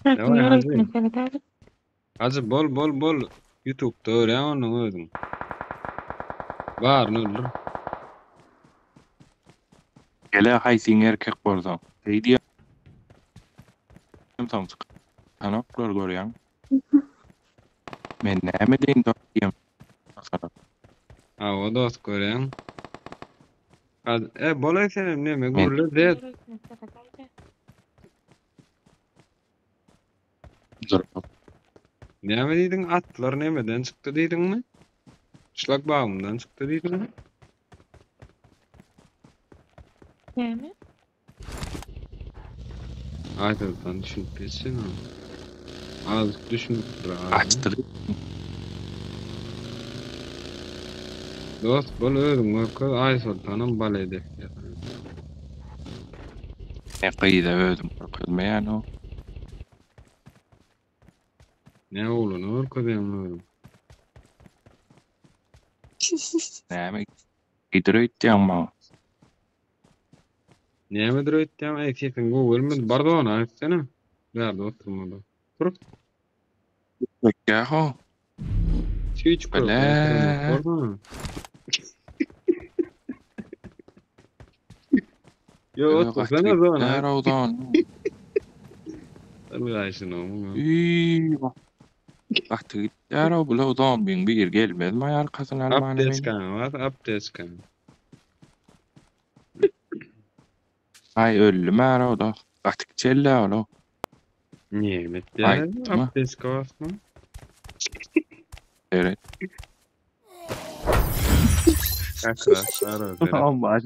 Ne var Niye hacı? mesela tabii. Hacı bol YouTube'da öğren onu özüm. Var ne olur. Gele haýsyň erkek bolsaň. Diýdim sen kanoklar görýän. Men näme diýin diýim. Ha o dost gören. Hadi bolay senem neme Men gurule de Mesela tabii. neme diýdiň atlar nemeden çykdy diýdiňmi? Şlagbağımdan çykdy diýdiňmi? Yani. Aýdyldan düşünüp bilsin o. Azık düşünüp dur abi. açdyr. Dost bol özüm görkö Ay Sultanım bal edip. Ne gyýda özüm görkezmeýän o. Ne oğlunu görkezem özüm. Näme gidireýtdiň maňa. Nämedir öýtdäm aýtýaň Google mi bardona aýtsana. Nerede oturmadı? Dur. Ýa-ho. Hiç Bele. korkma. Yo otursana o zaman. Erawdan. Allah aşkına oğlum. Vakti gitti araw bulawdan bin bir gelmezmi arkasyny almany meni. Apteskan var, apteskan. Ay öllüme arawda. Vakti çelle alaw. Nimet Ay, ya. tamam. Apteska var mı? Evet. Kakra, sarı. Amma